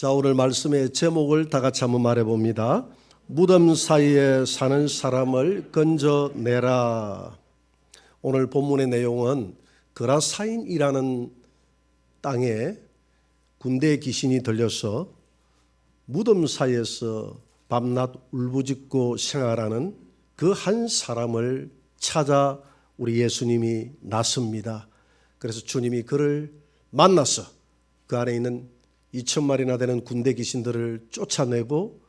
자, 오늘 말씀의 제목을 다 같이 한번 말해봅니다. 무덤 사이에 사는 사람을 건져내라. 오늘 본문의 내용은 그라사인이라는 땅에 군대 귀신이 들려서 무덤 사이에서 밤낮 울부짖고 생활하는 그 한 사람을 찾아 우리 예수님이 나섭니다. 그래서 주님이 그를 만나서 그 안에 있는 2,000마리나 되는 군대 귀신들을 쫓아내고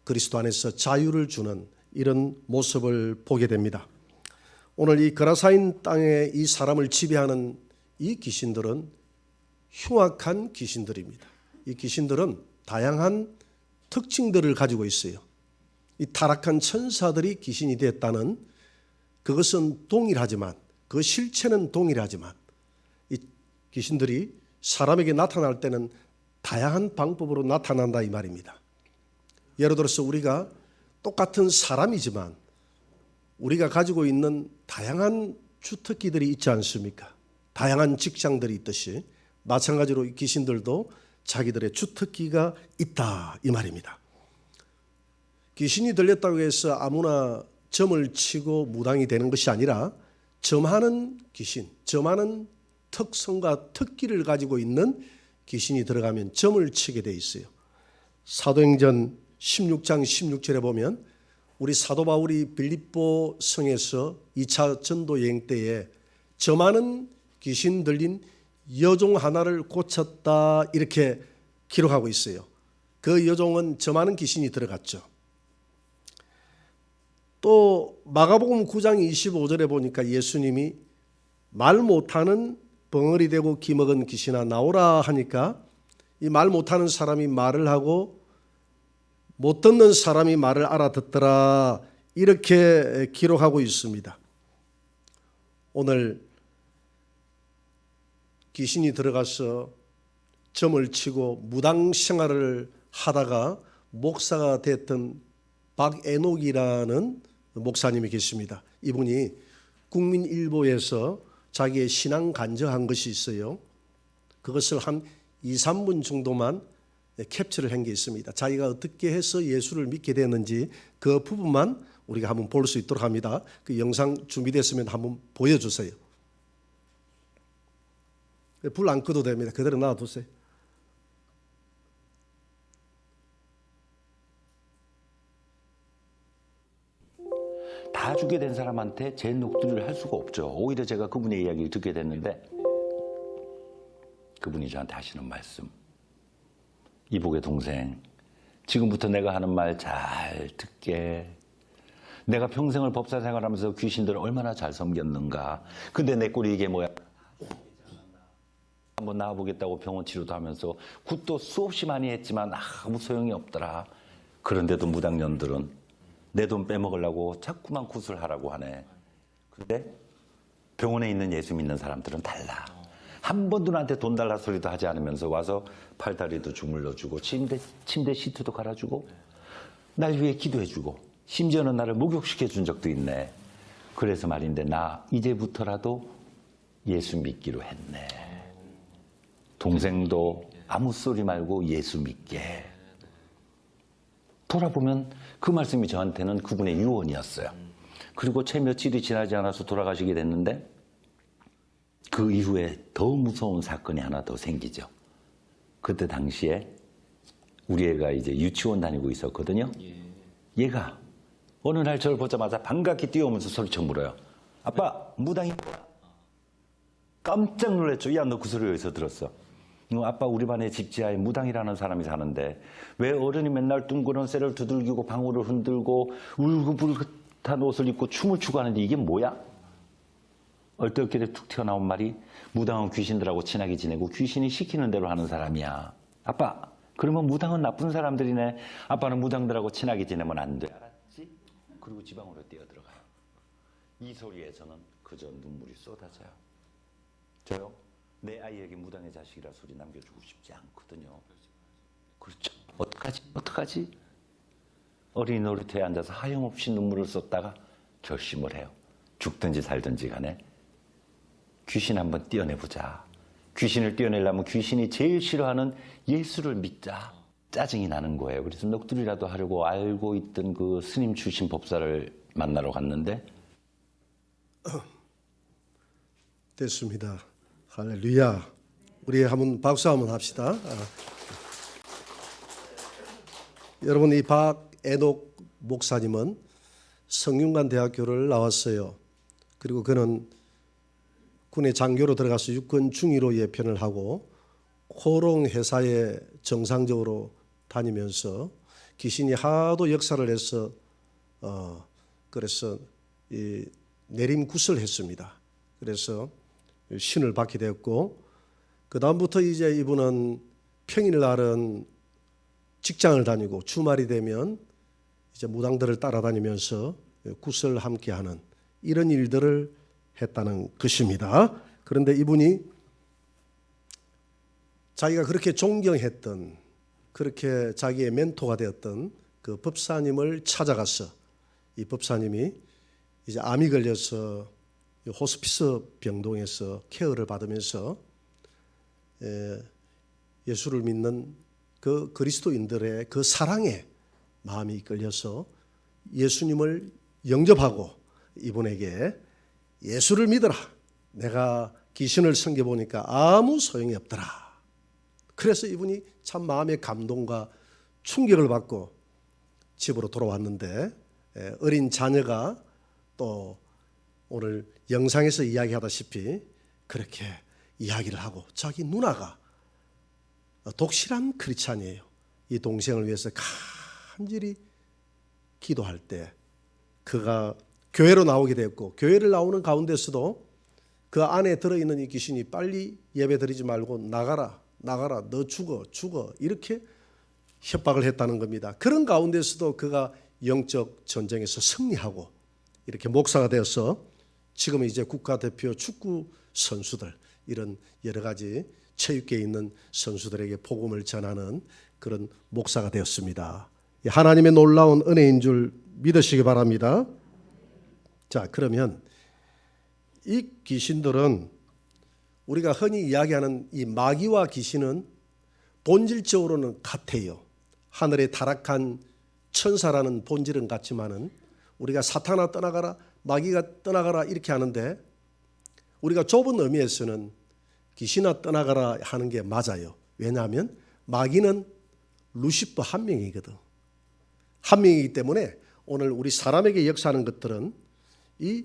그리스도 안에서 자유를 주는 이런 모습을 보게 됩니다. 오늘 이 그라사인 땅에 이 사람을 지배하는 이 귀신들은 흉악한 귀신들입니다. 이 귀신들은 다양한 특징들을 가지고 있어요. 이 타락한 천사들이 귀신이 됐다는 그것은 동일하지만 그 실체는 동일하지만 이 귀신들이 사람에게 나타날 때는 다양한 방법으로 나타난다 이 말입니다. 예를 들어서 우리가 똑같은 사람이지만 우리가 가지고 있는 다양한 주특기들이 있지 않습니까? 다양한 직장들이 있듯이 마찬가지로 이 귀신들도 자기들의 주특기가 있다 이 말입니다. 귀신이 들렸다고 해서 아무나 점을 치고 무당이 되는 것이 아니라 점하는 귀신, 점하는 특성과 특기를 가지고 있는 귀신이 들어가면 점을 치게 돼 있어요. 사도행전 16장 16절에 보면 우리 사도 바울이 빌립보 성에서 2차 전도 여행 때에 점하는 귀신 들린 여종 하나를 고쳤다 이렇게 기록하고 있어요. 그 여종은 점하는 귀신이 들어갔죠. 또 마가복음 9장 25절에 보니까 예수님이 말 못하는 벙어리 되고 기먹은 귀신아 나오라 하니까 이 말 못하는 사람이 말을 하고 못 듣는 사람이 말을 알아듣더라 이렇게 기록하고 있습니다. 오늘 귀신이 들어가서 점을 치고 무당 생활을 하다가 목사가 됐던 박애녹이라는 목사님이 계십니다. 이분이 국민일보에서 자기의 신앙 간증한 것이 있어요. 그것을 한 2, 3분 정도만 캡처를 한 게 있습니다. 자기가 어떻게 해서 예수를 믿게 됐는지 그 부분만 우리가 한번 볼 수 있도록 합니다. 그 영상 준비됐으면 한번 보여주세요. 불 안 끄도 됩니다. 그대로 놔두세요. 다 죽게 된 사람한테 제 녹두를 할 수가 없죠. 오히려 제가 그분의 이야기를 듣게 됐는데 그분이 저한테 하시는 말씀. 이복의 동생, 지금부터 내가 하는 말 잘 듣게. 내가 평생을 법사 생활하면서 귀신들을 얼마나 잘 섬겼는가. 근데 내 꼴이 이게 뭐야. 한번 나와보겠다고 병원 치료도 하면서 굿도 수없이 많이 했지만 아무 소용이 없더라. 그런데도 무당년들은 내 돈 빼먹으려고 자꾸만 굿을 하라고 하네. 근데 병원에 있는 예수 믿는 사람들은 달라. 한 번도 나한테 돈 달라 소리도 하지 않으면서 와서 팔다리도 주물러주고 침대 시트도 갈아주고 날 위해 기도해주고 심지어는 나를 목욕시켜준 적도 있네. 그래서 말인데 나 이제부터라도 예수 믿기로 했네. 동생도 아무 소리 말고 예수 믿게. 돌아보면 그 말씀이 저한테는 그분의 유언이었어요. 그리고 채 며칠이 지나지 않아서 돌아가시게 됐는데 그 이후에 더 무서운 사건이 하나 더 생기죠. 그때 당시에 우리 애가 이제 유치원 다니고 있었거든요. 얘가 어느 날 저를 보자마자 반갑게 뛰어오면서 소리쳐 물어요. 아빠, 무당이 뭐야? 깜짝 놀랐죠. 야, 너 그 소리 어디서 들었어? 아빠, 우리 반에 집지하에 무당이라는 사람이 사는데 왜 어른이 맨날 둥그런 쇠를 두들기고 방울을 흔들고 울긋불긋한 옷을 입고 춤을 추고 하는데 이게 뭐야? 얼떨결에 툭 튀어나온 말이 무당은 귀신들하고 친하게 지내고 귀신이 시키는 대로 하는 사람이야. 아빠, 그러면 무당은 나쁜 사람들이네. 아빠는 무당들하고 친하게 지내면 안 돼. 알았지? 그리고 지방으로 뛰어들어가요. 이 소리에 저는 그저 눈물이 쏟아져요. 저요? 내 아이에게 무당의 자식이라 소리 남겨주고 싶지 않거든요. 그렇죠. 어떡하지? 어린이 놀이터에 앉아서 하염없이 눈물을 쏟다가 결심을 해요. 죽든지 살든지 간에 귀신 한번 떼어내보자. 귀신을 떼어내려면 귀신이 제일 싫어하는 예수를 믿자. 짜증이 나는 거예요. 그래서 넋두리라도 하려고 알고 있던 그 스님 출신 법사를 만나러 갔는데 됐습니다. 할렐루야. 우리 한번 박수 한번 합시다. 여러분, 이 박애녹 목사님은 성균관대학교를 나왔어요. 그리고 그는 군의 장교로 들어가서 육군 중위로 예편을 하고 코롱 회사에 정상적으로 다니면서 귀신이 하도 역사를 해서 그래서 이 내림굿을 했습니다. 그래서 신을 받게 되었고, 그 다음부터 이제 이분은 평일날은 직장을 다니고 주말이 되면 이제 무당들을 따라다니면서 굿을 함께하는 이런 일들을 했다는 것입니다. 그런데 이분이 자기가 그렇게 존경했던, 그렇게 자기의 멘토가 되었던 그 법사님을 찾아가서 이 법사님이 이제 암이 걸려서 호스피스 병동에서 케어를 받으면서 예수를 믿는 그 그리스도인들의 그 사랑에 마음이 이끌려서 예수님을 영접하고 이분에게 예수를 믿어라. 내가 귀신을 섬겨보니까 아무 소용이 없더라. 그래서 이분이 참 마음의 감동과 충격을 받고 집으로 돌아왔는데, 어린 자녀가 또 오늘 영상에서 이야기하다시피 그렇게 이야기를 하고, 자기 누나가 독실한 크리스찬이에요. 이 동생을 위해서 간절히 기도할 때 그가 교회로 나오게 되었고, 교회를 나오는 가운데서도 그 안에 들어있는 이 귀신이 빨리 예배드리지 말고 나가라, 너 죽어 이렇게 협박을 했다는 겁니다. 그런 가운데서도 그가 영적 전쟁에서 승리하고 이렇게 목사가 되어서 지금 이제 국가대표 축구 선수들, 이런 여러 가지 체육계에 있는 선수들에게 복음을 전하는 그런 목사가 되었습니다. 하나님의 놀라운 은혜인 줄 믿으시기 바랍니다. 자, 그러면 이 귀신들은 우리가 흔히 이야기하는 이 마귀와 귀신은 본질적으로는 같아요. 하늘에 타락한 천사라는 본질은 같지만은 우리가 사탄아 떠나가라, 마귀가 떠나가라 이렇게 하는데, 우리가 좁은 의미에서는 귀신아 떠나가라 하는 게 맞아요. 왜냐하면 마귀는 루시퍼 한 명이거든. 한 명이기 때문에 오늘 우리 사람에게 역사하는 것들은 이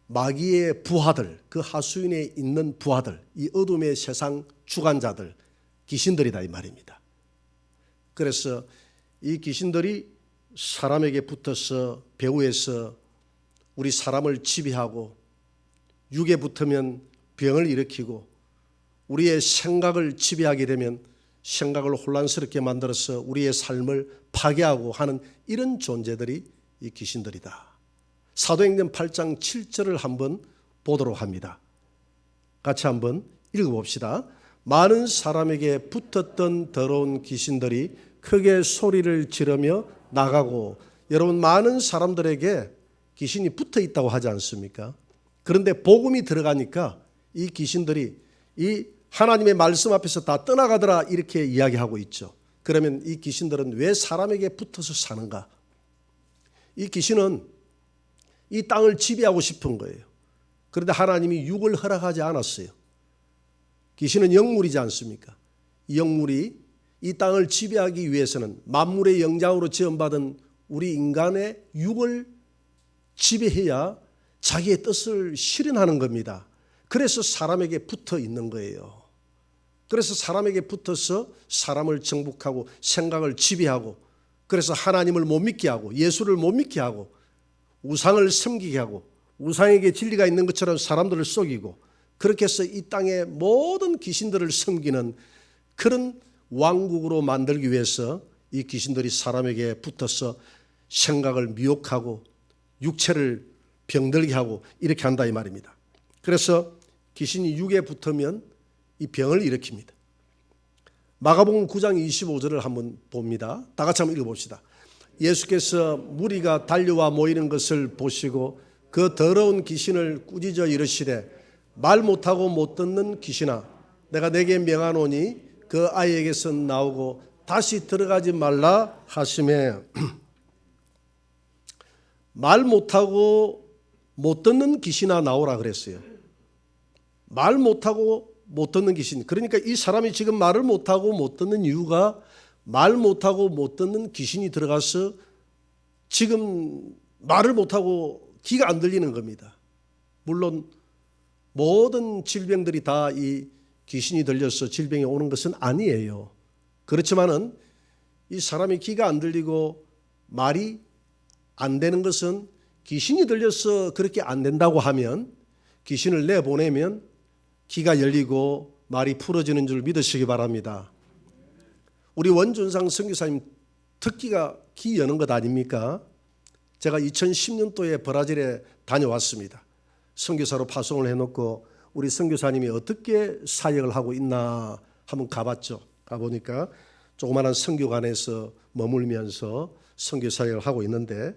마귀의 부하들, 그 하수인에 있는 부하들, 이 어둠의 세상 주관자들, 귀신들이다 이 말입니다. 그래서 이 귀신들이 사람에게 붙어서 배후에서 우리 사람을 지배하고, 육에 붙으면 병을 일으키고, 우리의 생각을 지배하게 되면 생각을 혼란스럽게 만들어서 우리의 삶을 파괴하고 하는 이런 존재들이 이 귀신들이다. 사도행전 8장 7절을 한번 보도록 합니다. 같이 한번 읽어봅시다. 많은 사람에게 붙었던 더러운 귀신들이 크게 소리를 지르며 나가고, 여러분 많은 사람들에게 귀신이 붙어 있다고 하지 않습니까? 그런데 복음이 들어가니까 이 귀신들이 이 하나님의 말씀 앞에서 다 떠나가더라 이렇게 이야기하고 있죠. 그러면 이 귀신들은 왜 사람에게 붙어서 사는가? 이 귀신은 이 땅을 지배하고 싶은 거예요. 그런데 하나님이 육을 허락하지 않았어요. 귀신은 영물이지 않습니까? 이 영물이 이 땅을 지배하기 위해서는 만물의 영장으로 지음받은 우리 인간의 육을 지배해야 자기의 뜻을 실현하는 겁니다. 그래서 사람에게 붙어 있는 거예요. 그래서 사람에게 붙어서 사람을 정복하고 생각을 지배하고, 그래서 하나님을 못 믿게 하고 예수를 못 믿게 하고 우상을 섬기게 하고 우상에게 진리가 있는 것처럼 사람들을 속이고, 그렇게 해서 이 땅의 모든 귀신들을 섬기는 그런 왕국으로 만들기 위해서 이 귀신들이 사람에게 붙어서 생각을 미혹하고 육체를 병들게 하고 이렇게 한다 이 말입니다. 그래서 귀신이 육에 붙으면 이 병을 일으킵니다. 마가복음 9장 25절을 한번 봅니다. 다 같이 한번 읽어봅시다. 예수께서 무리가 달려와 모이는 것을 보시고 그 더러운 귀신을 꾸짖어 이르시되, 말 못하고 못 듣는 귀신아 내가 내게 명하노니 그 아이에게서 나오고 다시 들어가지 말라 하심에 말 못하고 못 듣는 귀신아 나오라 그랬어요. 말 못하고 못 듣는 귀신. 그러니까 이 사람이 지금 말을 못하고 못 듣는 이유가 말 못하고 못 듣는 귀신이 들어가서 지금 말을 못하고 귀가 안 들리는 겁니다. 물론 모든 질병들이 다 이 귀신이 들려서 질병이 오는 것은 아니에요. 그렇지만은 이 사람이 귀가 안 들리고 말이 안 되는 것은 귀신이 들려서 그렇게 안 된다고 하면 귀신을 내보내면 귀가 열리고 말이 풀어지는 줄 믿으시기 바랍니다. 우리 원준상 선교사님 특기가 귀 여는 것 아닙니까? 제가 2010년도에 브라질에 다녀왔습니다. 선교사로 파송을 해놓고 우리 선교사님이 어떻게 사역을 하고 있나 한번 가봤죠. 가보니까 조그마한 선교관에서 머물면서 선교 사역을 하고 있는데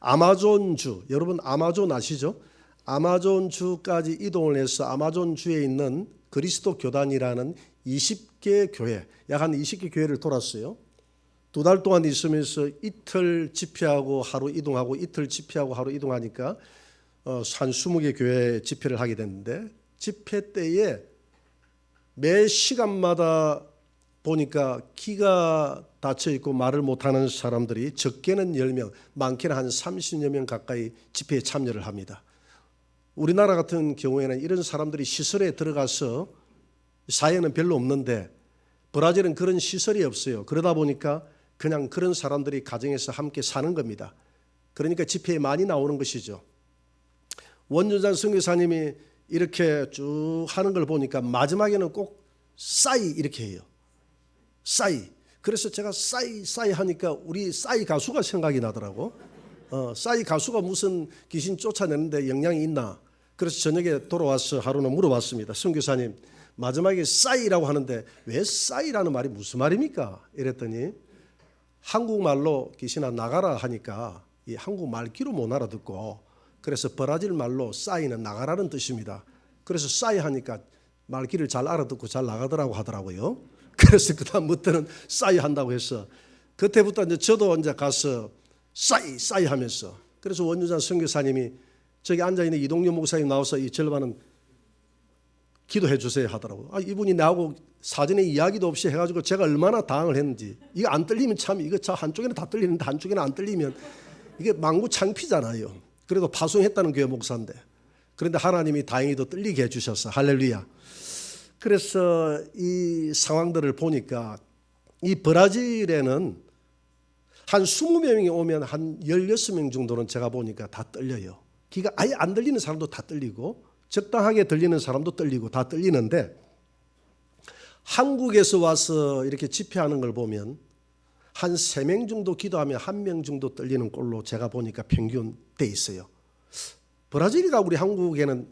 아마존주, 여러분 아마존 아시죠? 아마존주까지 이동을 해서 아마존주에 있는 그리스도 교단이라는 20개 교회, 약 한 20개 교회를 돌았어요. 2달 동안 있으면서 이틀 집회하고 하루 이동하고 이틀 집회하고 하루 이동하니까 한 20개 교회 집회를 하게 됐는데 집회 때에 매 시간마다 보니까 귀가 닫혀 있고 말을 못하는 사람들이 적게는 10명, 많게는 한 30여 명 가까이 집회에 참여를 합니다. 우리나라 같은 경우에는 이런 사람들이 시설에 들어가서 사회는 별로 없는데 브라질은 그런 시설이 없어요. 그러다 보니까 그냥 그런 사람들이 가정에서 함께 사는 겁니다. 그러니까 집회에 많이 나오는 것이죠. 원준산 선교사님이 이렇게 쭉 하는 걸 보니까 마지막에는 꼭 싸이 이렇게 해요. 싸이. 그래서 제가 싸이 하니까 우리 싸이 가수가 생각이 나더라고. 싸이 가수가 무슨 귀신 쫓아내는데 영향이 있나. 그래서 저녁에 돌아와서 하루는 물어봤습니다. 선교사님 마지막에 싸이라고 하는데 왜 싸이라는 말이 무슨 말입니까? 이랬더니 한국말로 귀신아 나가라 하니까 이 한국말 귀로 못 알아듣고 그래서 브라질 말로 싸이는 나가라는 뜻입니다. 그래서 싸이 하니까 말귀를 잘 알아듣고 잘 나가더라고 하더라고요. 그래서 그다음부터는 싸이 한다고 해서 그때부터 이제 저도 이제 가서 싸이 하면서 그래서 원준산 선교사님이 저기 앉아 있는 이동료 목사님 나와서 이 절반은 기도해 주세요 하더라고요. 이분이 나하고 사전에 이야기도 없이 해가지고 제가 얼마나 당황을 했는지 이거 안 떨리면 참 이거 차 한쪽에는 다 떨리는데 한쪽에는 안 떨리면 이게 망구 창피잖아요. 그래도 파송했다는 교회 목사인데 그런데 하나님이 다행히도 떨리게 해주셔서 할렐루야. 그래서 이 상황들을 보니까 이 브라질에는 한 20명이 오면 한 16명 정도는 제가 보니까 다 떨려요. 귀가 아예 안 들리는 사람도 다 떨리고 적당하게 들리는 사람도 떨리고 다 떨리는데 한국에서 와서 이렇게 집회하는 걸 보면 한 3명 정도 기도하면 1명 정도 떨리는 꼴로 제가 보니까 평균 돼 있어요. 브라질과 우리 한국에는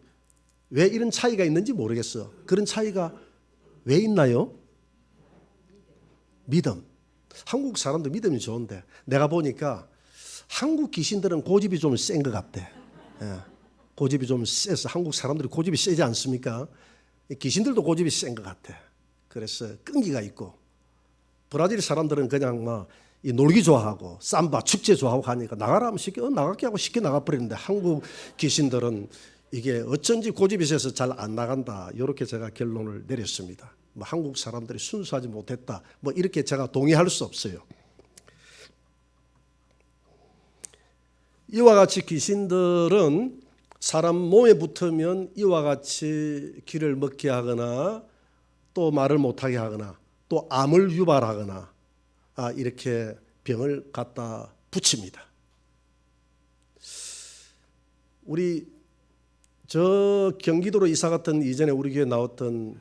왜 이런 차이가 있는지 모르겠어. 그런 차이가 왜 있나요? 믿음. 한국 사람들 믿음이 좋은데 내가 보니까 한국 귀신들은 고집이 좀 센 것 같대. 예. 고집이 좀 세서 한국 사람들이 고집이 세지 않습니까? 귀신들도 고집이 센 것 같아. 그래서 끈기가 있고 브라질 사람들은 그냥 뭐 이 놀기 좋아하고 삼바 축제 좋아하고 하니까 나가라 하면 쉽게 나갈게 하고 쉽게 나가버리는데 한국 귀신들은 이게 어쩐지 고집이 세서 잘 안 나간다. 이렇게 제가 결론을 내렸습니다. 뭐 한국 사람들이 순수하지 못했다. 뭐 이렇게 제가 동의할 수 없어요. 이와 같이 귀신들은 사람 몸에 붙으면 이와 같이 귀를 먹게 하거나 또 말을 못하게 하거나 또 암을 유발하거나 이렇게 병을 갖다 붙입니다. 우리 저 경기도로 이사 갔던 이전에 우리 교회 나왔던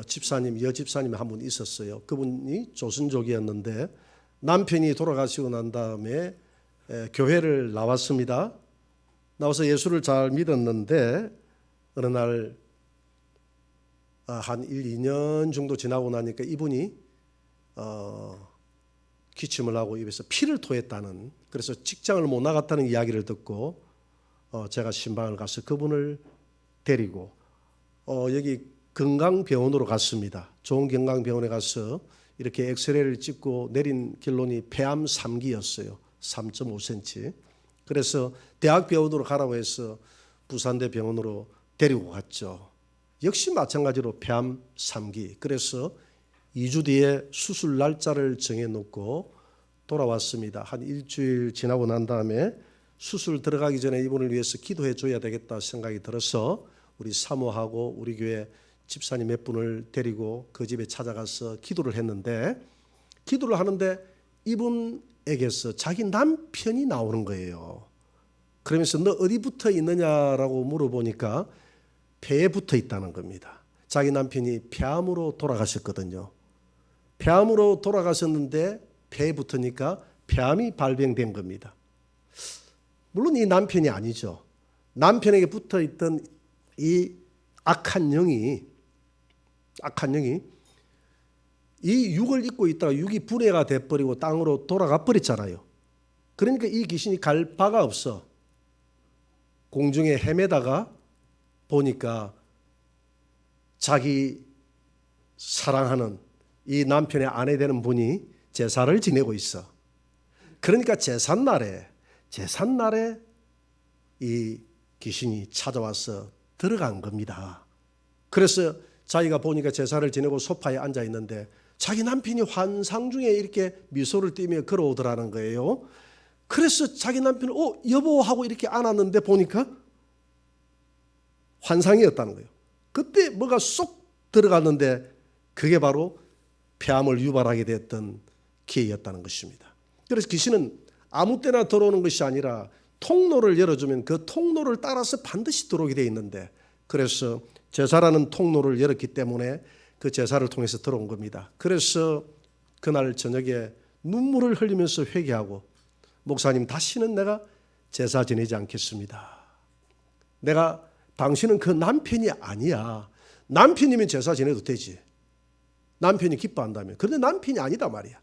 집사님, 여집사님이 한 분 있었어요. 그분이 조선족이었는데 남편이 돌아가시고 난 다음에 교회를 나왔습니다. 나와서 예수를 잘 믿었는데 어느 날 한 1, 2년 정도 지나고 나니까 이분이 기침을 하고 입에서 피를 토했다는, 그래서 직장을 못 나갔다는 이야기를 듣고 제가 신방을 가서 그분을 데리고 여기 건강병원으로 갔습니다. 좋은 건강병원에 가서 이렇게 엑스레이를 찍고 내린 결론이 폐암 3기였어요. 3.5cm. 그래서 대학병원으로 가라고 해서 부산대 병원으로 데리고 갔죠. 역시 마찬가지로 폐암 3기. 그래서 2주 뒤에 수술 날짜를 정해놓고 돌아왔습니다. 한 일주일 지나고 난 다음에 수술 들어가기 전에 이분을 위해서 기도해 줘야 되겠다 생각이 들어서 우리 사모하고 우리 교회 집사님 몇 분을 데리고 그 집에 찾아가서 기도를 했는데, 기도를 하는데 이분에게서 자기 남편이 나오는 거예요. 그러면서 너 어디 붙어 있느냐라고 물어보니까 폐에 붙어 있다는 겁니다. 자기 남편이 폐암으로 돌아가셨거든요. 폐암으로 돌아가셨는데 폐에 붙으니까 폐암이 발병된 겁니다. 물론 이 남편이 아니죠. 남편에게 붙어 있던 이 악한 영이 이 육을 입고 있다가 육이 분해가 돼버리고 땅으로 돌아가 버렸잖아요. 그러니까 이 귀신이 갈 바가 없어. 공중에 헤매다가 보니까 자기 사랑하는 이 남편의 아내 되는 분이 제사를 지내고 있어. 그러니까 제삿날에 이 귀신이 찾아와서 들어간 겁니다. 그래서 자기가 보니까 제사를 지내고 소파에 앉아 있는데 자기 남편이 환상 중에 이렇게 미소를 띠며 걸어오더라는 거예요. 그래서 자기 남편은 여보 하고 이렇게 안았는데 보니까 환상이었다는 거예요. 그때 뭐가 쏙 들어갔는데 그게 바로 폐암을 유발하게 됐던 기회였다는 것입니다. 그래서 귀신은 아무 때나 들어오는 것이 아니라 통로를 열어주면 그 통로를 따라서 반드시 들어오게 되어 있는데, 그래서 제사라는 통로를 열었기 때문에 그 제사를 통해서 들어온 겁니다. 그래서 그날 저녁에 눈물을 흘리면서 회개하고, 목사님 다시는 내가 제사 지내지 않겠습니다. 당신은 그 남편이 아니야. 남편이면 제사 지내도 되지. 남편이 기뻐한다면. 그런데 남편이 아니다 말이야.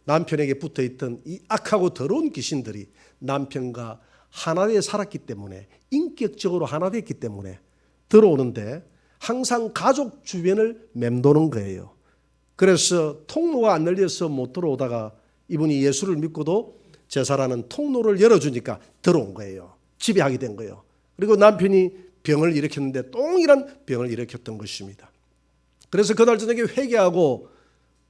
남편에게 붙어있던 이 악하고 더러운 귀신들이 남편과 하나 되어 살았기 때문에, 인격적으로 하나 됐기 때문에 들어오는데 항상 가족 주변을 맴도는 거예요. 그래서 통로가 안 열려서 못 들어오다가 이분이 예수를 믿고도 제사라는 통로를 열어주니까 들어온 거예요. 지배하게 된 거예요. 그리고 남편이 병을 일으켰는데 동일한 병을 일으켰던 것입니다. 그래서 그날 저녁에 회개하고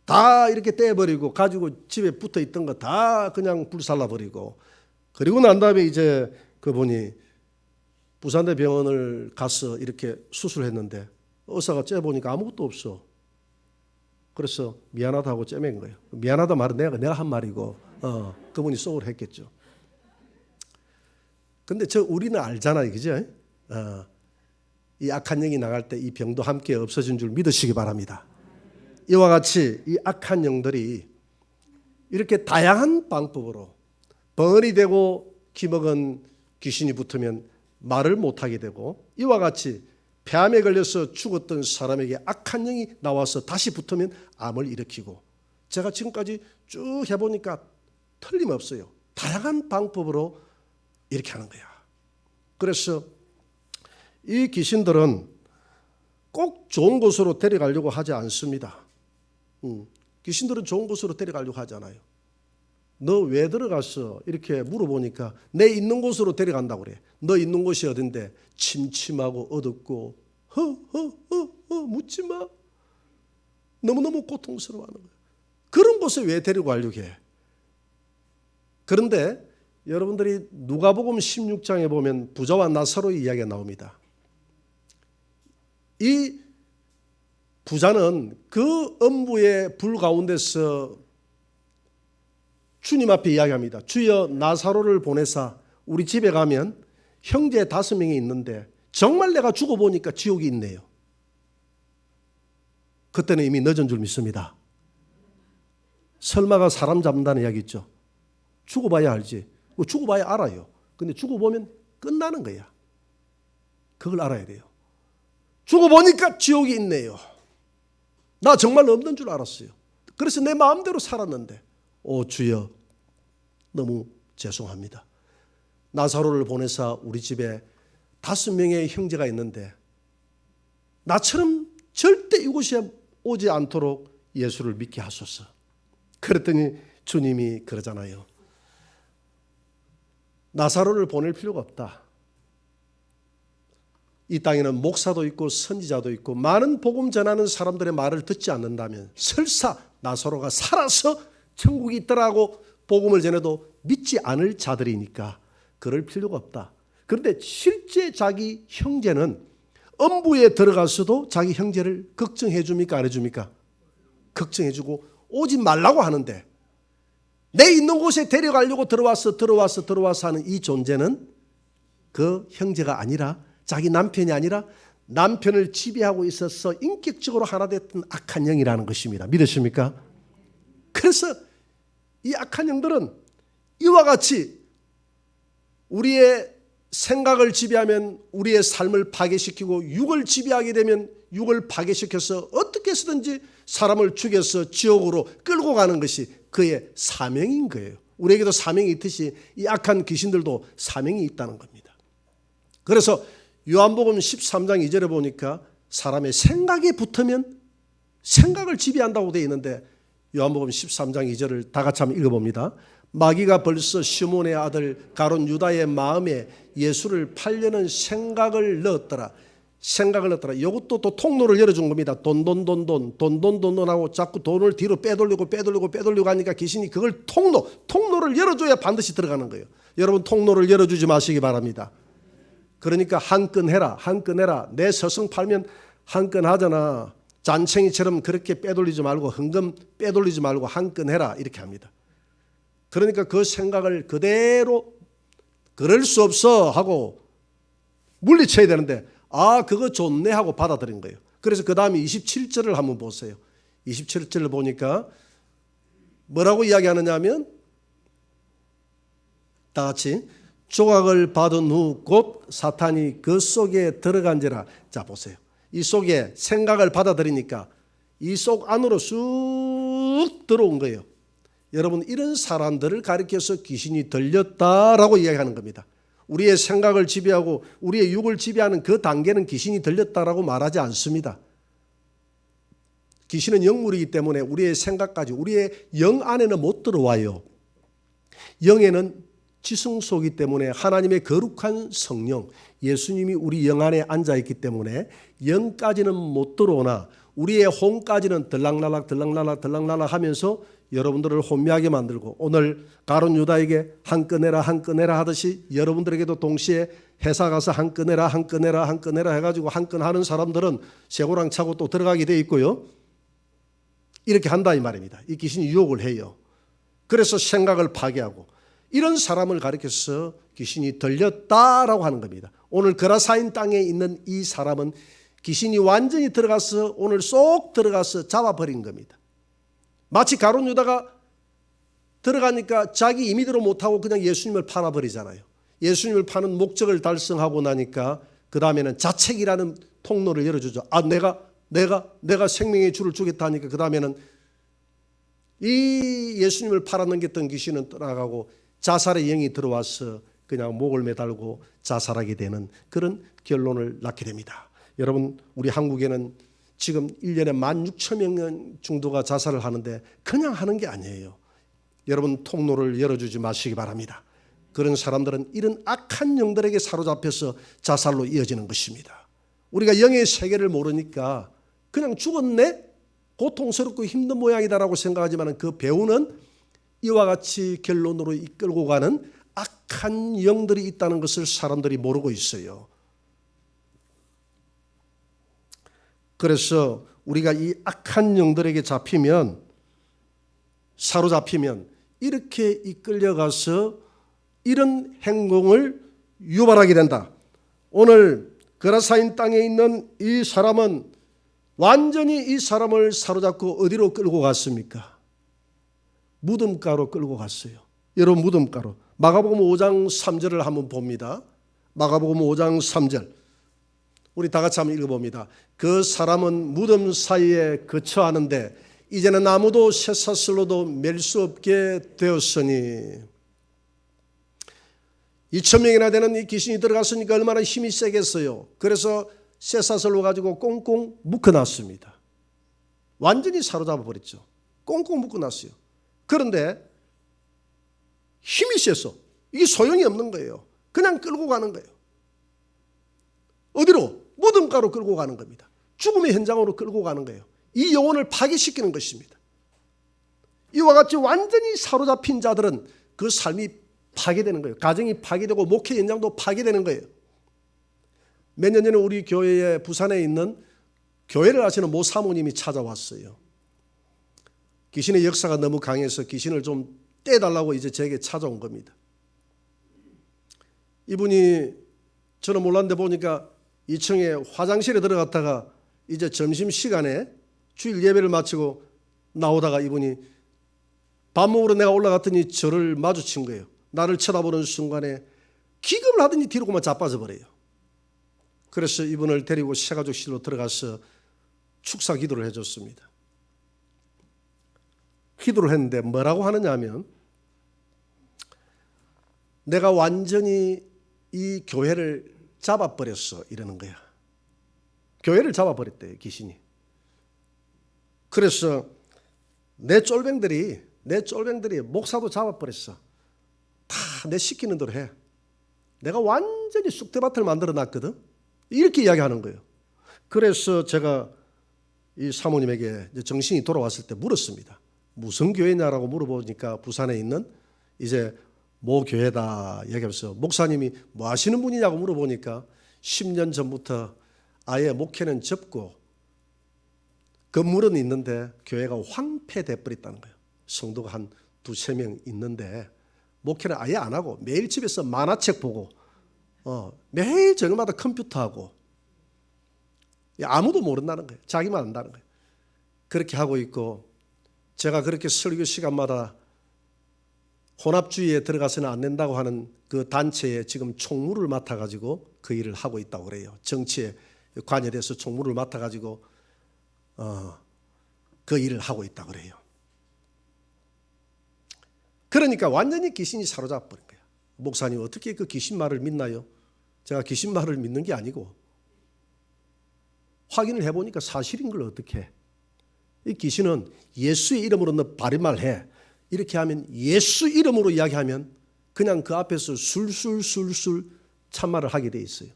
다 이렇게 떼버리고 가지고 집에 붙어 있던 거 다 그냥 불살라버리고, 그리고 난 다음에 이제 그분이 부산대 병원을 가서 이렇게 수술했는데 의사가 째보니까 아무것도 없어. 그래서 미안하다고 째맨 거예요. 미안하다 말은 내가 한 말이고 그분이 속으로 했겠죠. 근데 우리는 알잖아요, 그죠? 이 악한 영이 나갈 때 이 병도 함께 없어진 줄 믿으시기 바랍니다. 이와 같이 이 악한 영들이 이렇게 다양한 방법으로 벙어리 되고 기먹은 귀신이 붙으면 말을 못하게 되고, 이와 같이 폐암에 걸려서 죽었던 사람에게 악한 영이 나와서 다시 붙으면 암을 일으키고, 제가 지금까지 쭉 해보니까 틀림없어요. 다양한 방법으로 이렇게 하는 거야. 그래서 이 귀신들은 꼭 좋은 곳으로 데려가려고 하지 않습니다. 귀신들은 좋은 곳으로 데려가려고 하잖아요. 너 왜 들어갔어? 이렇게 물어보니까 내 있는 곳으로 데려간다고 그래. 너 있는 곳이 어딘데? 침침하고 어둡고 묻지 마. 너무너무 고통스러워하는 거예요. 그런 곳에 왜 데려가려고 해? 그런데 여러분들이 누가복음 16장에 보면 부자와 나사로의 이야기가 나옵니다. 이 부자는 그 음부의 불 가운데서 주님 앞에 이야기합니다. 주여 나사로를 보내사 우리 집에 가면 형제 5명이 있는데 정말 내가 죽어보니까 지옥이 있네요. 그때는 이미 늦은 줄 믿습니다. 설마가 사람 잡는다는 이야기 있죠. 죽어봐야 알지. 죽어봐야 알아요. 근데 죽어보면 끝나는 거야. 그걸 알아야 돼요. 죽어보니까 지옥이 있네요. 나 정말 없는 줄 알았어요. 그래서 내 마음대로 살았는데 주여 너무 죄송합니다. 나사로를 보내사 우리 집에 5명의 형제가 있는데 나처럼 절대 이곳에 오지 않도록 예수를 믿게 하소서. 그랬더니 주님이 그러잖아요. 나사로를 보낼 필요가 없다. 이 땅에는 목사도 있고 선지자도 있고 많은 복음 전하는 사람들의 말을 듣지 않는다면 설사 나사로가 살아서 천국이 있더라고 복음을 전해도 믿지 않을 자들이니까 그럴 필요가 없다. 그런데 실제 자기 형제는 음부에 들어가서도 자기 형제를 걱정해 줍니까? 안 해줍니까? 걱정해 주고 오지 말라고 하는데 내 있는 곳에 데려가려고 들어와서 하는 이 존재는 그 형제가 아니라 자기 남편이 아니라 남편을 지배하고 있어서 인격적으로 하나 됐던 악한 영이라는 것입니다. 믿으십니까? 그래서 이 악한 영들은 이와 같이 우리의 생각을 지배하면 우리의 삶을 파괴시키고 육을 지배하게 되면 육을 파괴시켜서 어떻게 해서든지 사람을 죽여서 지옥으로 끌고 가는 것이 그의 사명인 거예요. 우리에게도 사명이 있듯이 이 악한 귀신들도 사명이 있다는 겁니다. 그래서 요한복음 13장 2절에 보니까 사람의 생각에 붙으면 생각을 지배한다고 되어 있는데 요한복음 13장 2절을 다 같이 한번 읽어봅니다. 마귀가 벌써 시몬의 아들 가룟 유다의 마음에 예수를 팔려는 생각을 넣었더라. 이것도 또 통로를 열어준 겁니다. 돈하고 자꾸 돈을 뒤로 빼돌리고 하니까 귀신이 그걸 통로를 열어줘야 반드시 들어가는 거예요. 여러분 통로를 열어주지 마시기 바랍니다. 그러니까 한 건 해라. 내 서성 팔면 한 건 하잖아. 잔챙이처럼 그렇게 빼돌리지 말고 헌금 빼돌리지 말고 한 건 해라 이렇게 합니다. 그러니까 그 생각을 그대로 그럴 수 없어 하고 물리쳐야 되는데 그거 좋네 하고 받아들인 거예요. 그래서 그 다음에 27절을 한번 보세요. 27절을 보니까 뭐라고 이야기하느냐 하면 다 같이 조각을 받은 후 곧 사탄이 그 속에 들어간지라. 자 보세요. 이 속에 생각을 받아들이니까 이 속 안으로 쑥 들어온 거예요. 여러분 이런 사람들을 가리켜서 귀신이 들렸다라고 이야기하는 겁니다. 우리의 생각을 지배하고 우리의 육을 지배하는 그 단계는 귀신이 들렸다라고 말하지 않습니다. 귀신은 영물이기 때문에 우리의 생각까지 우리의 영 안에는 못 들어와요. 영에는 지성소이기 때문에 하나님의 거룩한 성령 예수님이 우리 영 안에 앉아있기 때문에 영까지는 못 들어오나 우리의 혼까지는 들락날락 하면서 여러분들을 혼미하게 만들고 오늘 가룟 유다에게 한 건 해라 하듯이 여러분들에게도 동시에 회사 가서 한 건 해라 해가지고 한 건 하는 사람들은 쇠고랑 차고 또 들어가게 돼 있고요. 이렇게 한다 이 말입니다. 이 귀신이 유혹을 해요. 그래서 생각을 파괴하고 이런 사람을 가리켜서 귀신이 들렸다라고 하는 겁니다. 오늘 거라사인 땅에 있는 이 사람은 귀신이 완전히 들어가서 오늘 쏙 들어가서 잡아버린 겁니다. 마치 가룟 유다가 들어가니까 자기 임의대로 못하고 그냥 예수님을 팔아버리잖아요. 예수님을 파는 목적을 달성하고 나니까 그 다음에는 자책이라는 통로를 열어주죠. 내가 생명의 주를 주겠다 하니까 그 다음에는 이 예수님을 팔아넘겼던 귀신은 떠나가고 자살의 영이 들어와서 그냥 목을 매달고 자살하게 되는 그런 결론을 낳게 됩니다. 여러분 우리 한국에는 지금 1년에 16,000명 정도가 자살을 하는데 그냥 하는 게 아니에요. 여러분 통로를 열어주지 마시기 바랍니다. 그런 사람들은 이런 악한 영들에게 사로잡혀서 자살로 이어지는 것입니다. 우리가 영의 세계를 모르니까 그냥 죽었네? 고통스럽고 힘든 모양이다라고 생각하지만 그 배우는 이와 같이 결론으로 이끌고 가는 악한 영들이 있다는 것을 사람들이 모르고 있어요. 그래서 우리가 이 악한 영들에게 사로잡히면 이렇게 이끌려가서 이런 행동을 유발하게 된다. 오늘 거라사인 땅에 있는 이 사람은 완전히 이 사람을 사로잡고 어디로 끌고 갔습니까? 무덤가로 끌고 갔어요. 여러분 무덤가로. 마가복음 5장 3절을 한번 봅니다. 마가복음 5장 3절. 우리 다 같이 한번 읽어봅니다. 그 사람은 무덤 사이에 거처하는데 이제는 아무도 쇠사슬로도 맬 수 없게 되었으니 2,000명이나 되는 이 귀신이 들어갔으니까 얼마나 힘이 세겠어요. 그래서 쇠사슬로 가지고 꽁꽁 묶어놨습니다. 완전히 사로잡아 버렸죠. 꽁꽁 묶어놨어요. 그런데 힘이 세서 이게 소용이 없는 거예요. 그냥 끌고 가는 거예요. 어디로? 무덤가로 끌고 가는 겁니다. 죽음의 현장으로 끌고 가는 거예요. 이 영혼을 파괴시키는 것입니다. 이와 같이 완전히 사로잡힌 자들은 그 삶이 파괴되는 거예요. 가정이 파괴되고 목회 현장도 파괴되는 거예요. 몇 년 전에 우리 교회에 부산에 있는 교회를 하시는 모 사모님이 찾아왔어요. 귀신의 역사가 너무 강해서 귀신을 좀 떼달라고 이제 제게 찾아온 겁니다. 이분이 저는 몰랐는데 보니까 2층에 화장실에 들어갔다가 이제 점심시간에 주일 예배를 마치고 나오다가 이분이 밥 먹으러 내가 올라갔더니 저를 마주친 거예요. 나를 쳐다보는 순간에 기겁을 하더니 뒤로 그만 자빠져 버려요. 그래서 이분을 데리고 새가족실로 들어가서 축사 기도를 해줬습니다. 기도를 했는데 뭐라고 하느냐 하면 내가 완전히 이 교회를 잡아버렸어 이러는 거야. 교회를 잡아버렸대요 귀신이. 그래서 내 쫄병들이 목사도 잡아버렸어. 다 내 시키는 대로 해. 내가 완전히 쑥대밭을 만들어 놨거든. 이렇게 이야기하는 거예요. 그래서 제가 이 사모님에게 정신이 돌아왔을 때 물었습니다. 무슨 교회냐라고 물어보니까 부산에 있는 이제 모 교회다 얘기하면서 목사님이 뭐 하시는 분이냐고 물어보니까 10년 전부터 아예 목회는 접고 건물은 있는데 교회가 황폐돼 버렸다는 거예요. 성도가 한 두세 명 있는데 목회는 아예 안 하고 매일 집에서 만화책 보고 매일 저녁마다 컴퓨터하고 아무도 모른다는 거예요. 자기만 안다는 거예요. 그렇게 하고 있고 제가 그렇게 설교 시간마다 혼합주의에 들어가서는 안 된다고 하는 그 단체에 지금 총무를 맡아가지고 그 일을 하고 있다고 그래요. 정치에 관여돼서 총무를 맡아가지고 그 일을 하고 있다고 그래요. 그러니까 완전히 귀신이 사로잡아 버린 거야. 목사님 어떻게 그 귀신 말을 믿나요? 제가 귀신 말을 믿는 게 아니고 확인을 해보니까 사실인 걸 어떻게 해. 이 귀신은 예수의 이름으로 너 바리말해. 이렇게 하면 예수 이름으로 이야기하면 그냥 그 앞에서 술술 참말을 하게 돼 있어요.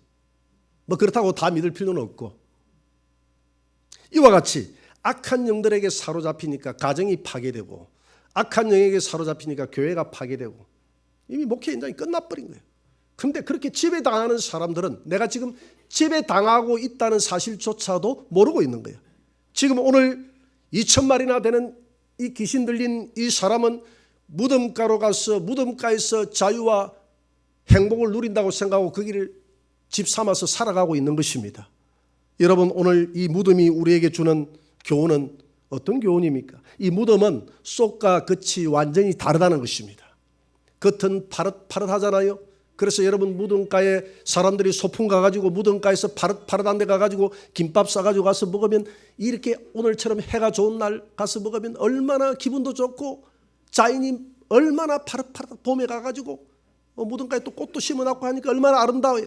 뭐 그렇다고 다 믿을 필요는 없고 이와 같이 악한 영들에게 사로잡히니까 가정이 파괴되고 악한 영에게 사로잡히니까 교회가 파괴되고 이미 목회 현장이 끝나버린 거예요. 그런데 그렇게 지배당하는 사람들은 내가 지금 지배당하고 있다는 사실조차도 모르고 있는 거예요. 지금 오늘 2,000마리나 되는 이 귀신 들린 이 사람은 무덤가로 가서 무덤가에서 자유와 행복을 누린다고 생각하고 그 길을 집 삼아서 살아가고 있는 것입니다. 여러분 오늘 이 무덤이 우리에게 주는 교훈은 어떤 교훈입니까? 이 무덤은 속과 겉이 완전히 다르다는 것입니다. 겉은 파릇파릇하잖아요. 그래서 여러분 무덤가에 사람들이 소풍 가가지고 무덤가에서 파릇파릇한 데 가가지고 김밥 싸가지고 가서 먹으면 이렇게 오늘처럼 해가 좋은 날 가서 먹으면 얼마나 기분도 좋고 자연이 얼마나 파릇파릇 봄에 가가지고 무덤가에 또 꽃도 심어놨고 하니까 얼마나 아름다워요.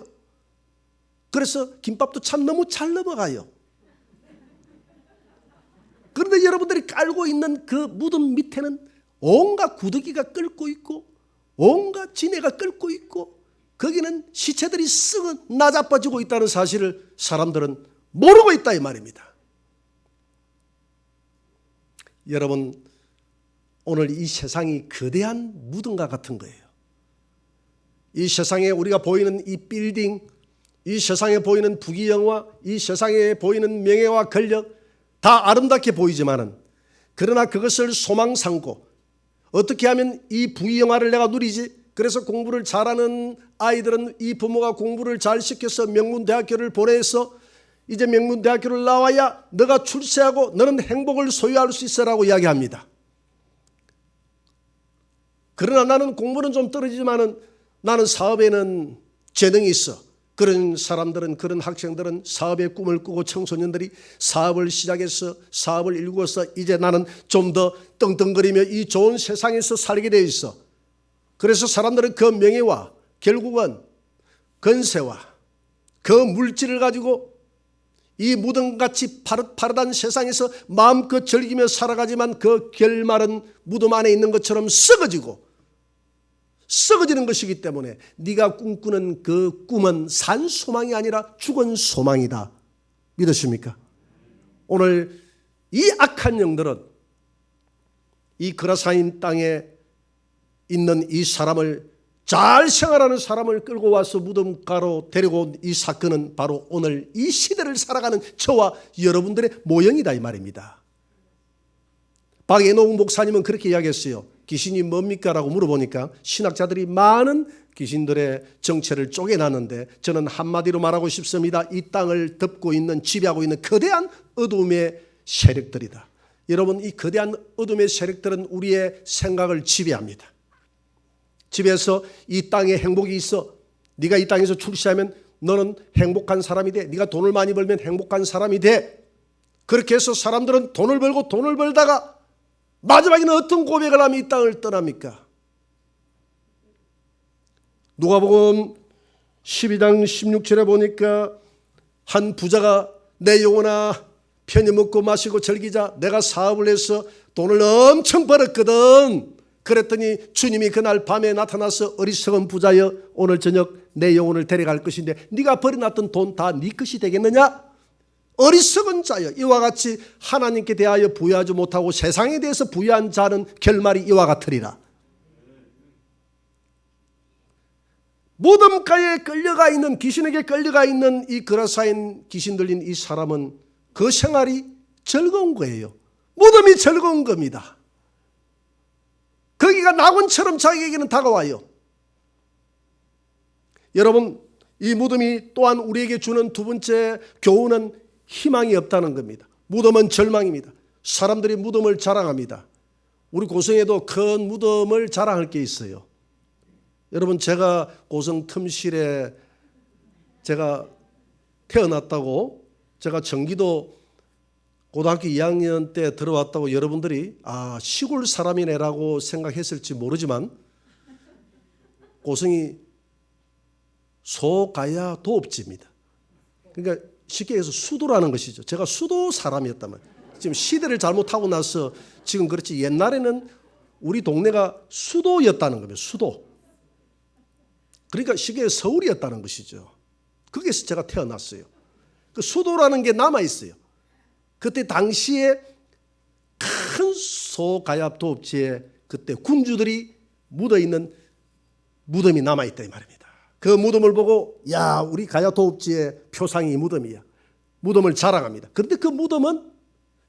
그래서 김밥도 참 너무 잘 넘어가요. 그런데 여러분들이 깔고 있는 그 무덤 밑에는 온갖 구더기가 끓고 있고 온갖 진해가 끓고 있고 거기는 시체들이 썩어 나자빠지고 있다는 사실을 사람들은 모르고 있다 이 말입니다. 여러분 오늘 이 세상이 거대한 무덤과 같은 거예요. 이 세상에 우리가 보이는 이 빌딩, 이 세상에 보이는 부귀영화, 이 세상에 보이는 명예와 권력 다 아름답게 보이지만은 그러나 그것을 소망 삼고 어떻게 하면 이 부귀영화를 내가 누리지? 그래서 공부를 잘하는 아이들은 이 부모가 공부를 잘 시켜서 명문대학교를 보내서 이제 명문대학교를 나와야 너가 출세하고 너는 행복을 소유할 수 있어라고 이야기합니다. 그러나 나는 공부는 좀 떨어지지만은 나는 사업에는 재능이 있어. 그런 사람들은 그런 학생들은 사업의 꿈을 꾸고 청소년들이 사업을 시작해서 사업을 일구어서 이제 나는 좀 더 떵떵거리며 이 좋은 세상에서 살게 돼 있어. 그래서 사람들은 그 명예와 결국은 건세와 그 물질을 가지고 이 무덤같이 파릇파릇한 세상에서 마음껏 즐기며 살아가지만 그 결말은 무덤 안에 있는 것처럼 썩어지는 것이기 때문에 네가 꿈꾸는 그 꿈은 산 소망이 아니라 죽은 소망이다. 믿으십니까? 오늘 이 악한 영들은 이 그라사인 땅에 있는 이 사람을, 잘 생활하는 사람을 끌고 와서 무덤가로 데리고 온 이 사건은 바로 오늘 이 시대를 살아가는 저와 여러분들의 모형이다 이 말입니다. 박예노 목사님은 그렇게 이야기했어요. 귀신이 뭡니까? 라고 물어보니까 신학자들이 많은 귀신들의 정체를 쪼개놨는데 저는 한마디로 말하고 싶습니다. 이 땅을 덮고 있는, 지배하고 있는 거대한 어둠의 세력들이다. 여러분, 이 거대한 어둠의 세력들은 우리의 생각을 지배합니다. 집에서 이 땅에 행복이 있어. 네가 이 땅에서 출세하면 너는 행복한 사람이 돼. 네가 돈을 많이 벌면 행복한 사람이 돼. 그렇게 해서 사람들은 돈을 벌다가 마지막에는 어떤 고백을 하면 이 땅을 떠납니까? 누가복음 12장 16절에 보니까 한 부자가 내 영혼아 편히 먹고 마시고 즐기자. 내가 사업을 해서 돈을 엄청 벌었거든. 그랬더니 주님이 그날 밤에 나타나서 어리석은 부자여 오늘 저녁 내 영혼을 데려갈 것인데 네가 버려놨던 돈 다 네 것이 되겠느냐? 어리석은 자여, 이와 같이 하나님께 대하여 부여하지 못하고 세상에 대해서 부여한 자는 결말이 이와 같으리라. 무덤가에 끌려가 있는, 귀신에게 끌려가 있는 이 그라사인 귀신 들린 이 사람은 그 생활이 즐거운 거예요. 무덤이 즐거운 겁니다. 거기가 낙원처럼 자기에게는 다가와요. 여러분, 이 무덤이 또한 우리에게 주는 두 번째 교훈은 희망이 없다는 겁니다. 무덤은 절망입니다. 사람들이 무덤을 자랑합니다. 우리 고성에도 큰 무덤을 자랑할 게 있어요. 여러분, 제가 고성 틈실에 제가 태어났다고, 제가 전기도 고등학교 2학년 때 들어왔다고 여러분들이 시골 사람이네라고 생각했을지 모르지만 고성이 소가야 도읍지입니다. 그러니까 쉽게 해서 수도라는 것이죠. 제가 수도 사람이었단 말이에요. 지금 시대를 잘못하고 나서 지금 그렇지 옛날에는 우리 동네가 수도였다는 겁니다. 수도. 그러니까 쉽게 해서 서울이었다는 것이죠. 거기에서 제가 태어났어요. 그 수도라는 게 남아있어요. 그때 당시에 큰 소가야 도읍지에 그때 군주들이 묻어있는 무덤이 남아있다 이 말입니다. 그 무덤을 보고 야, 우리 가야 도읍지의 표상이 이 무덤이야. 무덤을 자랑합니다. 그런데 그 무덤은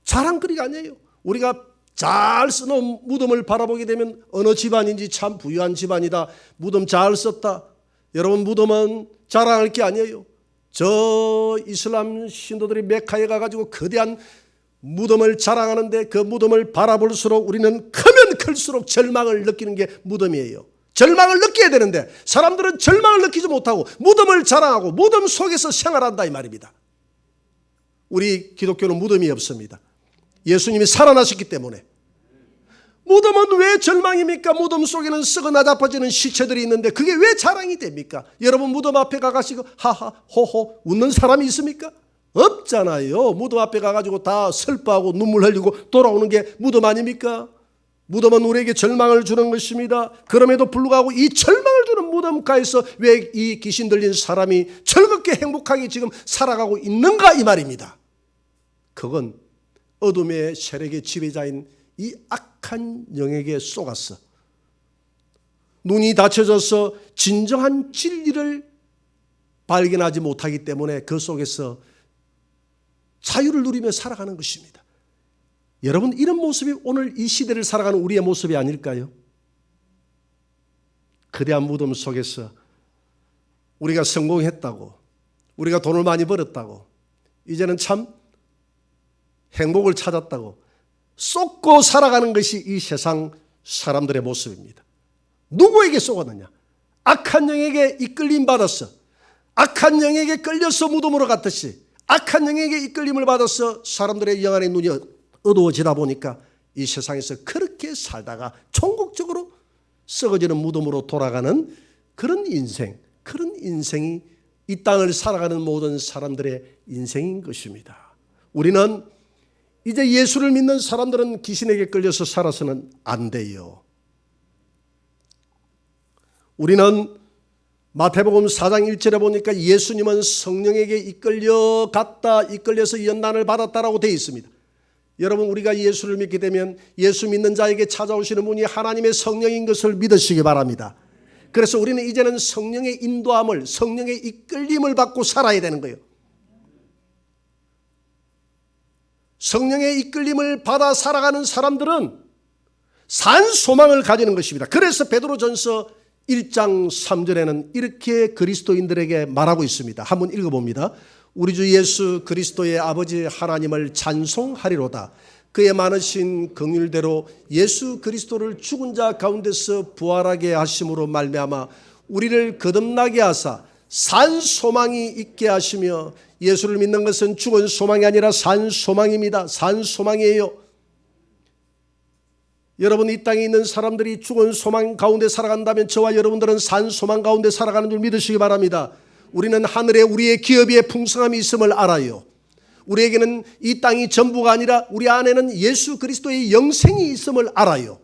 자랑거리가 아니에요. 우리가 잘 써놓은 무덤을 바라보게 되면 어느 집안인지 참 부유한 집안이다. 무덤 잘 썼다. 여러분, 무덤은 자랑할 게 아니에요. 저 이슬람 신도들이 메카에 가가지고 거대한 무덤을 자랑하는데 그 무덤을 바라볼수록 우리는 크면 클수록 절망을 느끼는 게 무덤이에요. 절망을 느껴야 되는데 사람들은 절망을 느끼지 못하고 무덤을 자랑하고 무덤 속에서 생활한다 이 말입니다. 우리 기독교는 무덤이 없습니다. 예수님이 살아나셨기 때문에. 무덤은 왜 절망입니까? 무덤 속에는 썩어 나자빠지는 시체들이 있는데 그게 왜 자랑이 됩니까? 여러분, 무덤 앞에 가가지고 하하 호호 웃는 사람이 있습니까? 없잖아요. 무덤 앞에 가가지고 다 슬퍼하고 눈물 흘리고 돌아오는 게 무덤 아닙니까? 무덤은 우리에게 절망을 주는 것입니다. 그럼에도 불구하고 이 절망을 주는 무덤가에서 왜 이 귀신 들린 사람이 즐겁게 행복하게 지금 살아가고 있는가 이 말입니다. 그건 어둠의 세력의 지배자인 이 악한 영에게 속았어. 눈이 닫혀져서 진정한 진리를 발견하지 못하기 때문에 그 속에서 자유를 누리며 살아가는 것입니다. 여러분, 이런 모습이 오늘 이 시대를 살아가는 우리의 모습이 아닐까요? 거대한 무덤 속에서 우리가 성공했다고, 우리가 돈을 많이 벌었다고, 이제는 참 행복을 찾았다고 쏟고 살아가는 것이 이 세상 사람들의 모습입니다. 누구에게 쏟았느냐? 악한 영에게 이끌림 받았어. 악한 영에게 끌려서 무덤으로 갔듯이 악한 영에게 이끌림을 받아서 사람들의 영안의 눈이 어두워지다 보니까 이 세상에서 그렇게 살다가 총국적으로 썩어지는 무덤으로 돌아가는 그런 인생이 이 땅을 살아가는 모든 사람들의 인생인 것입니다. 우리는 이제 예수를 믿는 사람들은 귀신에게 끌려서 살아서는 안 돼요. 우리는 마태복음 4장 1절에 보니까 예수님은 성령에게 이끌려서 연단을 받았다라고 되어 있습니다. 여러분, 우리가 예수를 믿게 되면 예수 믿는 자에게 찾아오시는 분이 하나님의 성령인 것을 믿으시기 바랍니다. 그래서 우리는 이제는 성령의 인도함을, 성령의 이끌림을 받고 살아야 되는 거예요. 성령의 이끌림을 받아 살아가는 사람들은 산 소망을 가지는 것입니다. 그래서 베드로전서 1장 3절에는 이렇게 그리스도인들에게 말하고 있습니다. 한번 읽어봅니다. 우리 주 예수 그리스도의 아버지 하나님을 찬송하리로다. 그의 많으신 긍휼대로 예수 그리스도를 죽은 자 가운데서 부활하게 하심으로 말미암아 우리를 거듭나게 하사 산 소망이 있게 하시며, 예수를 믿는 것은 죽은 소망이 아니라 산 소망입니다. 산 소망이에요. 여러분, 이 땅에 있는 사람들이 죽은 소망 가운데 살아간다면 저와 여러분들은 산 소망 가운데 살아가는 줄 믿으시기 바랍니다. 우리는 하늘에 우리의 기업에 풍성함이 있음을 알아요. 우리에게는 이 땅이 전부가 아니라 우리 안에는 예수 그리스도의 영생이 있음을 알아요.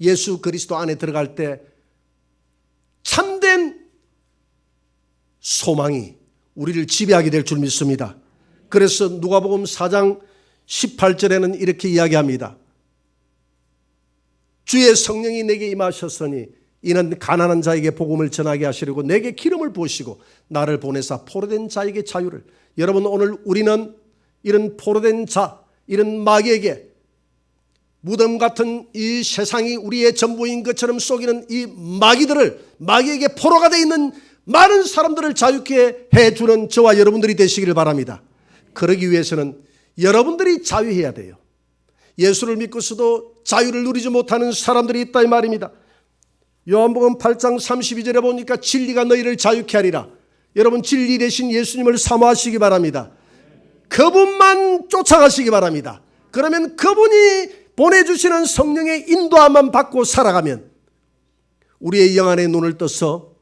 예수 그리스도 안에 들어갈 때 참된 소망이 우리를 지배하게 될 줄 믿습니다. 그래서 누가복음 4장 18절에는 이렇게 이야기합니다. 주의 성령이 내게 임하셨으니 이는 가난한 자에게 복음을 전하게 하시려고 내게 기름을 부으시고 나를 보내사 포로된 자에게 자유를. 여러분, 오늘 우리는 이런 포로된 자, 이런 마귀에게, 무덤 같은 이 세상이 우리의 전부인 것처럼 속이는 이 마귀에게 포로가 되어 있는 많은 사람들을 자유케 해주는 저와 여러분들이 되시기를 바랍니다. 그러기 위해서는 여러분들이 자유해야 돼요. 예수를 믿고서도 자유를 누리지 못하는 사람들이 있다 이 말입니다. 요한복음 8장 32절에 보니까 진리가 너희를 자유케 하리라. 여러분, 진리 대신 예수님을 사모하시기 바랍니다. 그분만 쫓아가시기 바랍니다. 그러면 그분이 보내주시는 성령의 인도함만 받고 살아가면 우리의 영안의 눈을 떠서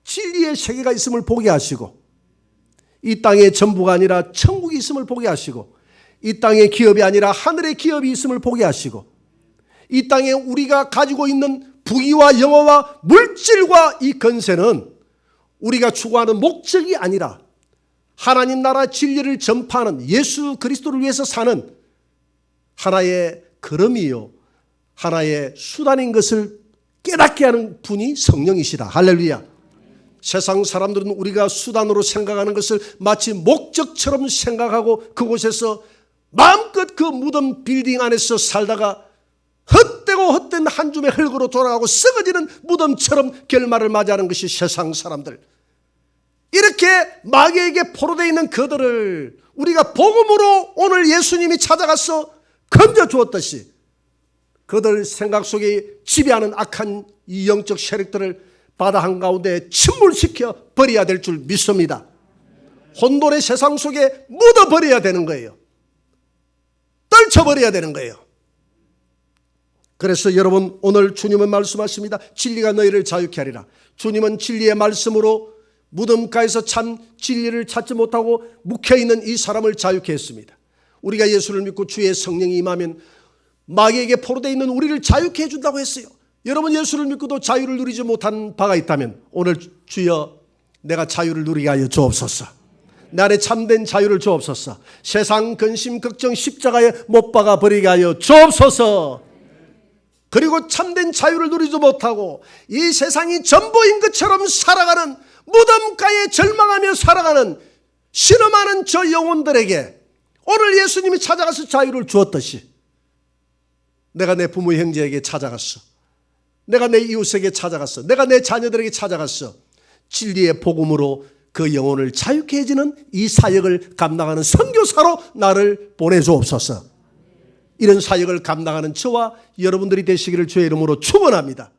진리의 세계가 있음을 보게 하시고, 이 땅의 전부가 아니라 천국이 있음을 보게 하시고, 이 땅의 기업이 아니라 하늘의 기업이 있음을 보게 하시고, 이 땅에 우리가 가지고 있는 부귀와 영화와 물질과 이 권세는 우리가 추구하는 목적이 아니라 하나님 나라 진리를 전파하는 예수 그리스도를 위해서 사는 하나의 걸음이요, 하나의 수단인 것을 깨닫게 하는 분이 성령이시다. 할렐루야. 세상 사람들은 우리가 수단으로 생각하는 것을 마치 목적처럼 생각하고 그곳에서 마음껏 그 무덤 빌딩 안에서 살다가 헛되고 헛된 한 줌의 흙으로 돌아가고 썩어지는 무덤처럼 결말을 맞이하는 것이 세상 사람들. 이렇게 마귀에게 포로되어 있는 그들을 우리가 복음으로 오늘 예수님이 찾아가서 건져주었듯이 그들 생각 속에 지배하는 악한 이 영적 세력들을 바다 한가운데 침몰시켜 버려야 될 줄 믿습니다. 혼돈의 세상 속에 묻어버려야 되는 거예요. 떨쳐버려야 되는 거예요. 그래서 여러분, 오늘 주님은 말씀하십니다. 진리가 너희를 자유케 하리라. 주님은 진리의 말씀으로 무덤가에서 참 진리를 찾지 못하고 묵혀있는 이 사람을 자유케 했습니다. 우리가 예수를 믿고 주의 성령이 임하면 마귀에게 포로되어 있는 우리를 자유케 해준다고 했어요. 여러분, 예수를 믿고도 자유를 누리지 못한 바가 있다면 오늘 주여 내가 자유를 누리게 하여 주옵소서. 내 안에 참된 자유를 주옵소서. 세상 근심 걱정 십자가에 못 박아 버리게 하여 주옵소서. 그리고 참된 자유를 누리지 못하고 이 세상이 전부인 것처럼 살아가는, 무덤가에 절망하며 살아가는 신음하는 저 영혼들에게 오늘 예수님이 찾아가서 자유를 주었듯이 내가 내 부모 형제에게 찾아갔어, 내가 내 이웃에게 찾아갔어, 내가 내 자녀들에게 찾아갔어, 진리의 복음으로 그 영혼을 자유케 해주는 이 사역을 감당하는 선교사로 나를 보내주옵소서. 이런 사역을 감당하는 저와 여러분들이 되시기를 주의 이름으로 축원합니다.